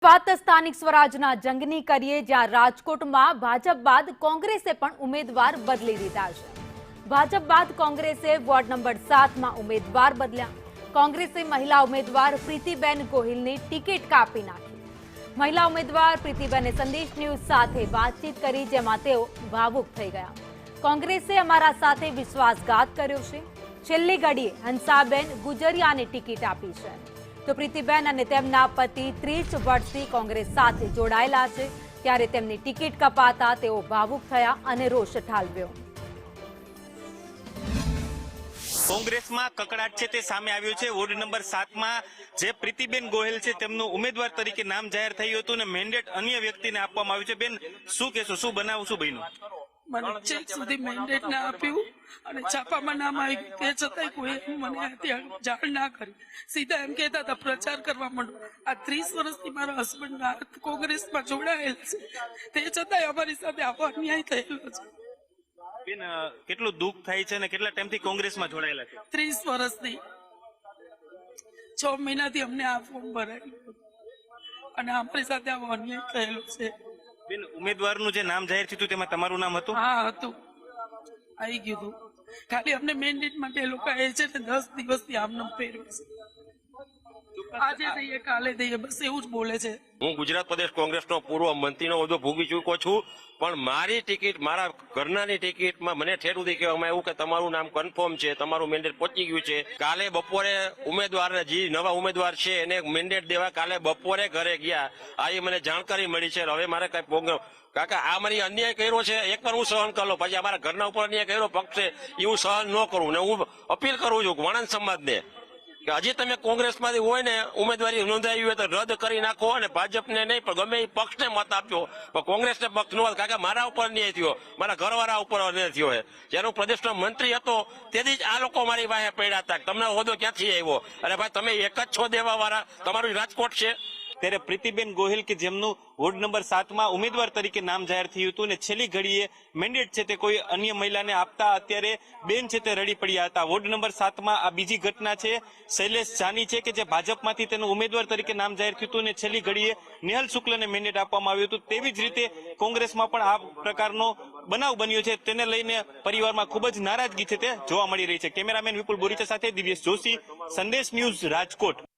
વાત સ્થાનિક સ્વરાજના જંગની કરીએ, જ્યાં રાજકોટમાં ભાજપ બાદ કોંગ્રેસે પણ ઉમેદવાર બદલી દીધા છે। ભાજપ બાદ કોંગ્રેસે વોર્ડ નંબર 7માં ઉમેદવાર બદલ્યા। કોંગ્રેસે મહિલા ઉમેદવાર પ્રીતિબેન ગોહિલની ટિકિટ કાપી નાખી। મહિલા ઉમેદવાર પ્રીતિબેને સંદેશ ન્યૂઝ સાથે વાતચીત કરી, જેમાં તેઓ ભાવુક થઈ ગયા। કોંગ્રેસે અમારા સાથે વિશ્વાસઘાત કર્યો છે। છેલ્લી ઘડીએ હંસાબેન ગુજરિયાને ટિકિટ આપી છે। તો પ્રીતિબેન અને તેમના પતિ 30 વર્ષથી કોંગ્રેસ સાથે જોડાયેલા છે, ત્યારે તેમની ટિકિટ કપાતા તેઓ ભાવુક થયા અને રોષ ઠાલવ્યો। કોંગ્રેસમાં કકડાટ છે તે સામે આવ્યો છે। વોર્ડ નંબર 7માં જે પ્રીતિબેન ગોહિલ છે તેમનું ઉમેદવાર તરીકે નામ જાહેર થયું હતું અને મેન્ડેટ અન્ય વ્યક્તિને આપવામાં આવ્યું છે। બેન, શું કહેશો, શું બનાવ શું બન્યું? મને છેક સુધી મેન્ડેટ ના આપ્યું અને છાપામાં નામ આવ્યું, તે છતાંય કોઈ મને ત્યાં જાણ ના કરી। સીધા એમ કહેતા હતા પ્રચાર કરવા માંડો। આ 30 વર્ષથી મારા હસબન્ડ કોંગ્રેસમાં જોડાયેલા છે, તે છતાંય અમારી સાથે આવો અન્યાય થયેલો છે। બેન, કેટલું દુઃખ થાય છે અને કેટલા ટાઈમથી કોંગ્રેસમાં જોડાયેલા છે? 30 વર્ષથી 6 મહિનાથી અમને આ ફોર્મ ભરાયેલું અને અમારી સાથે આવો અન્યાય થયેલો છે। બેન, ઉમેદવારનું જે નામ જાહેર થયું તેમાં તમારું નામ હતું? હા હતું, આવી ગયું હતું। ખાલી અમને મેન્ડેટ માટે એ લોકો એ છે ને 10 દિવસથી આમનામ ફેરવે છે। આજે દઈએ કાલે દઈએ, બસ એવું જ બોલે છે। હું ગુજરાત પ્રદેશ કોંગ્રેસનો પૂર્વ મંત્રીનો હોદ્દો ભોગવી ચૂક્યો છું, પણ મારી ટિકિટ, મારા ઘરનાની ટિકિટમાં મને ઠેર સુધી કહેવામાં આવ્યું કે તમારું નામ કન્ફર્મ છે, તમારું મેન્ડેટ પહોંચી ગયું છે। કાલે બપોરે ઉમેદવારને, જે નવા ઉમેદવાર છે એને મેન્ડેટ દેવા કાલે બપોરે ઘરે ગયા, આ મને જાણકારી મળી છે। હવે મારે કઈ પ્રોગ્રામ, કાકા આ મારી અન્યાય કર્યો છે, એકવાર હું સહન કરી લો, પછી અમારા ઘરના ઉપર અન્યાય કર્યો પક્ષે એ હું સહન ન કરું। ને હું અપીલ કરું છું વાણંદ સમાજને કે હજી તમે કોંગ્રેસમાંથી હોય ને ઉમેદવારી નોંધાવી હોય તો રદ કરી નાખો, અને ભાજપને નહીં પણ ગમે એ પક્ષને મત આપ્યો, પણ કોંગ્રેસને પક્ષ નો। કારણ કે મારા ઉપર અન્યાય થયો, મારા ઘરવાળા ઉપર અન્યાય થયો છે। જ્યારે હું પ્રદેશનો મંત્રી હતો તેથી જ આ લોકો મારી પાસે પડ્યા હતા, તમને હોદ્દો ક્યાંથી આવ્યો? અરે ભાઈ, તમે એક જ છો દેવા વાળા, તમારું રાજકોટ છે। ત્યારે પ્રીતિબેન ગોહિલ કે જેમનું વોર્ડ નંબર 7માં ઉમેદવાર તરીકે નામ જાહેર થયું હતું અને છેલ્લી ઘડીએ મેન્ડેટ છે તે કોઈ અન્ય મહિલાને આપતા અત્યારે બેન છે તે રડી પડ્યા હતા। વોર્ડ નંબર 7માં આ બીજી ઘટના છે। શૈલેષ જાની છે કે જે ભાજપમાંથી તેનું ઉમેદવાર તરીકે નામ જાહેર થયું હતું અને છેલ્લી ઘડીએ નિહલ શુક્લને મેન્ડેટ આપવામાં આવ્યું હતું। તેવી જ રીતે કોંગ્રેસમાં પણ આ પ્રકારનો બનાવ બન્યો છે, તેને લઈને પરિવારમાં ખૂબ જ નારાજગી છે તે જોવા મળી રહી છે। કેમેરામેન વિપુલ બોરીચા સાથે દિવ્યેશ જોશી, સંદેશ ન્યૂઝ, રાજકોટ।